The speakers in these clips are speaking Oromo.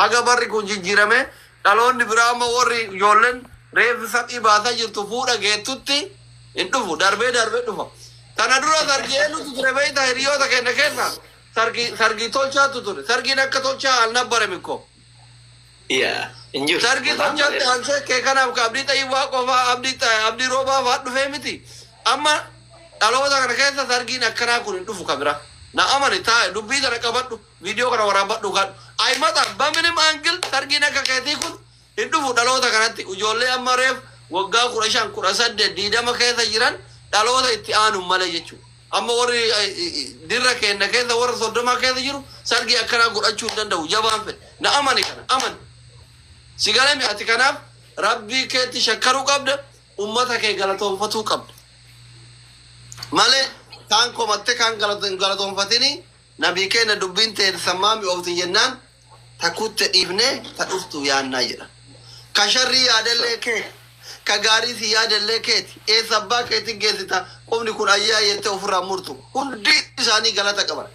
aga barri kun jijjiirame dhaloonni biraama warri ijoolleen reef saqii baasaa jirtu fuudha geettutti hin dhufu darbee dhufa tana dura sargeenu ture beeyta hiriyoota kenna kenna sargi tolchaatu ture sargiin akka tolchaa al nabbare mikko sargi tolchaatti ansee kee kanaaf ka abdii xayyii waa qofaa abdii roobaa faa dhufee miti amma dhaloota kana keessa sargiin akkanaa kun hin dhufu kabira na amani taa'e dubbii tana qabadhu viidiyoo kana waraabadhu kan aymata baminim angil sargiin akka keetii kun hin dhufu dhaloota kanatti ijoollee amma reef waggaa 15 18 diidama keessa jiran dhaloota itti aanu malee jechuudha amma warri dirra kenna keessa warra soddoma keessa jiru sargi akkanaa godhachuu hin danda'u jabaan fedhe na amani kana amani sigalemi ati kanaaf rabbii keetti shakkaruu qabda ummata kee galatoonfatuu qabda malee kan komatte kan galatoonfatini nabii keenya dubbiin ta'e sammaami ofti jennaan takutte dhiifne ta dhuftu yaannaa jedha ka sharrii yaadallee kee ka gaarii si yaadallee keeti sabbaa keetti geessita qofni kun ayyaa jettee ofirraa murtu hundi isaanii galata qaban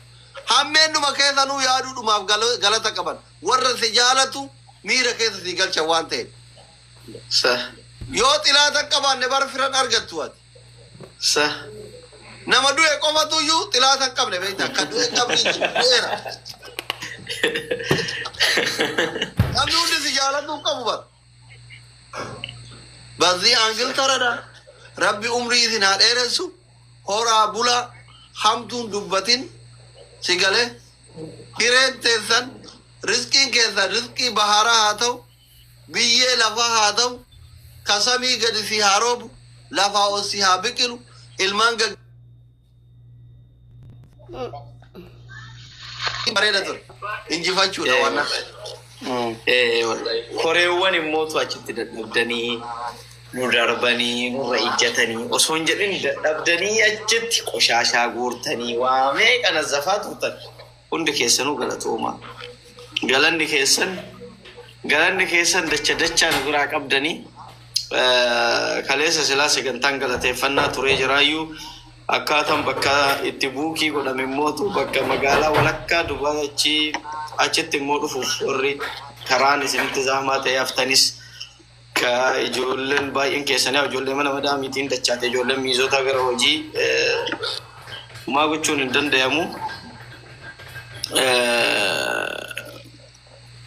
hammeennuma keessa nuu yaaduudhumaaf galata qaban warra si jaalatu miira keessa si galcha waan ta'e yoo xilaata qabaanne bar firan argattu ati nama du'e qofatuyyuu xilaata hin qabne beekta akka du'e qabni du'eera namni hundi si jaalatu qabu bar bazii angil tarada rabbi umrii isin haa dheeressu horaa bula hamtuun dubbatin si galee hireen teessan rizqiin keessan rizqii baharaa haa ta'u biyyee lafaa haa ta'u kasamii gadi si haa roobu lafaa ol si haa biqilu ilmaan bareeda ture injifachuudha waan koreewwan immootu achitti dadhabdanii nu darbanii nurra ijjatanii osoo hin jedhin dadhabdanii achitti qoshaashaa guurtanii waa meeqa nazzafaa turtan hundi keessanuu galatooma galanni keessan dacha nu biraa qabdanii kaleessa silaa sagantaan galateeffannaa turee jiraayyuu akkaataan bakka itti buukii godhame immootu bakka magaalaa walakkaa Dubaay achitti immoo dhufuuf warri karaan isinitti zaamaa ta'e haftanis ka ijoolleen baay'een keessanii ijoollee mana madaamiitiin dachaate ijoolleen miizota gara hojii maa gochuun hin danda'amu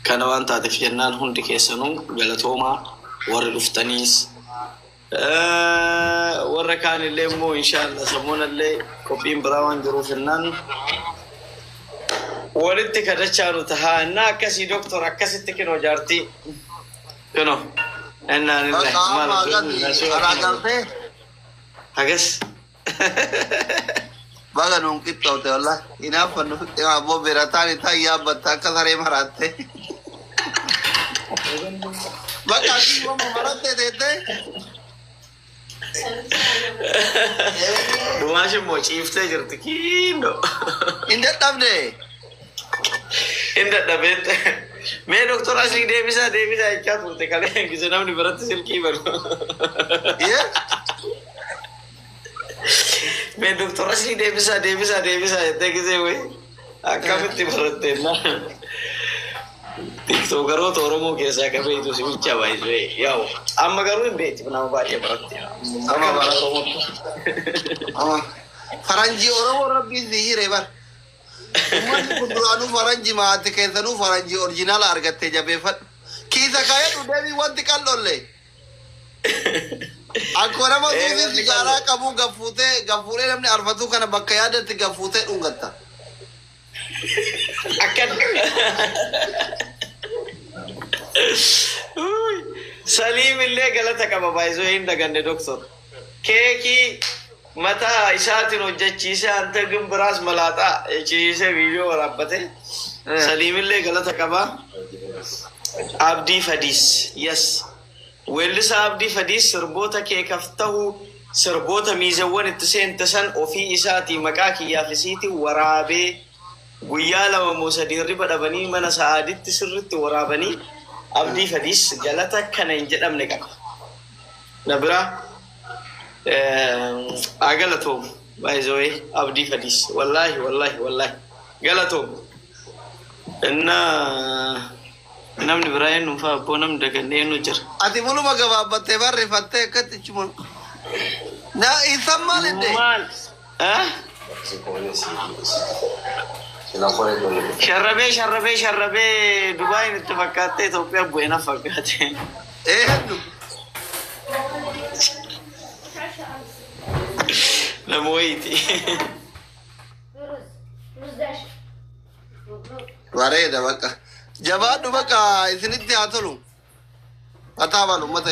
kana waan taateef jennaan hundi keessanuu galatoomaa warri dhuftaniis warra kaan illee immoo inshallah sammuunallee qophiin biraa waan jiruuf jennaan walitti kadhachaanu tahaa innaa akkasii doktor akkasitti kinoo jaartii kinoo ennaan illee hagas baga nuun qixxoote wallah inaaffannu fitte abbo birataan itaa yaabbatta akka saree maraatte bakka asii wamma maratte teette dumaashin moo ciiftee jirti kiindo hin dadhabne hin dadhabeette mee doktor asii deebisaa jechaa turte kalee gise namni biratti silkii banu mee doktor asii deebisaa jettee gisee wey akkamitti baratteenna tiktokeroota Oromoo keessaa qabeetu si bicha baay'ee yaa'u amma garuu hin beekti nama baay'ee baratte amma faranjii Oromoo rabbiin si hiree bar ummanni kun duraanuu faranjii maatii keessanuu faranjii orjinaala argattee jabeeffadhu kiisa kaayadhu deebii wanti qal'olle akkoo nama duubii sigaaraa qabu gaffuutee namni arfatu kana bakka yaadatti gaffuutee dhungatta akkan Salim illee galata qaba baay'isoo hin daganne doktor keekii mataa isaatiin hojjechiisee ante gimbiraas malaaxaa ciisee viidiyoo waraabbate Salim illee galata qaba Abdii Fadis yes weellisa Abdii Fadis sirboota keekaf ta'u sirboota miizawwan itti seentasan ofii isaatii maqaa kiyyaafisiitii waraabee guyyaa lama moo sadii riba dhabanii mana sa'aaditti sirritti waraabanii Abdii Fadis galata kana hin jedhamne qaba nabira agalatom baay'ee Abdii Fadis wallahi galatom inna namni biraa eenyu fa'aa abboo namni dagannee eenyu jira. Ati muluma gabaabbattee barreeffattee akkatti chuma. Na isan maal edde? Maal? Sharrabee Dubaayin itti fakkaattee Itoophiyaa bu'ee na fakkaate. Eenyu? Nama wayiiti. Bareeda bakka. Jabaadhu bakka isinitti haa tolu. Mataa balu ummata.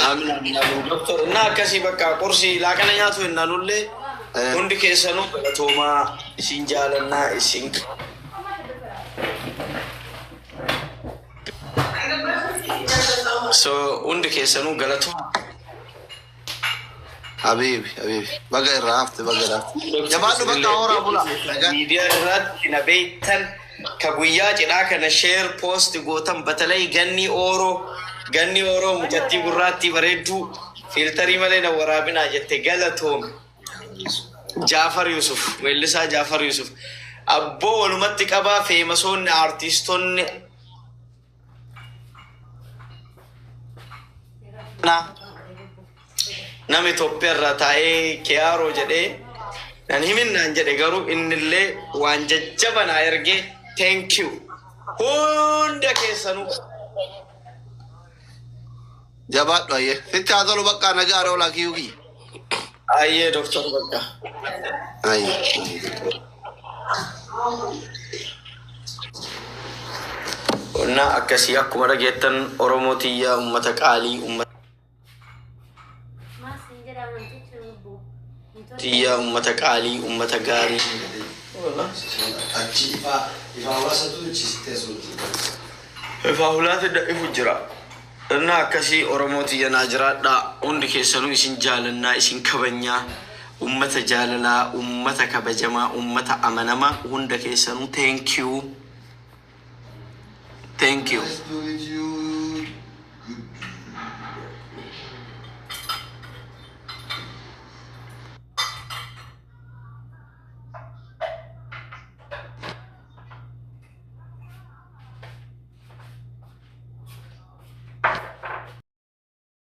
Doktor na akkasii bakka qorsii laaqana nyaatu hin naanullee hundi keessanuu galatoomaa isin jaalannaa isin. So hundi keessanuu galatoomaa. Habibi. Baga irraa hafte baga irraa hafte. Jabaadhu bakka horaa bula. Miidiyaa irratti na beektan ka guyyaa cidhaa kana sheer poost gootan batalay ganni ooroo mucattii gurraattii bareedduu fiiltarii malee na waraabinaa jette galatoom. Jaafar Yusuf, weellisaa Jaafar Yusuf. Abboo walumatti qabaa feemasoonni aartistoonni nama Itoophiyaa irraa taa'ee Kiyaaroo jedhee nan himinnaan jedhe garuu innillee waan jajjabanaa ergee thank you hunda keessanuu. Jabaadhu ayyee. Sitti haa tolu bakka nagaa roolaa kiyyuuki. Ayyee doktor bakka. Ayyee. Qonna akkasii akkuma dhageettan Oromoo tiyyaa uummata qaalii uummata gaarii. Ifaa hulaati da'ifu jira. Qonna akkasii Oromoo tiyya naa jiraadhaa hundi keessanuu isin jaalannaa isin kabajnaa. Uummata jaalalaa, uummata kabajamaa, uummata amanamaa hunda keessanuu thank you.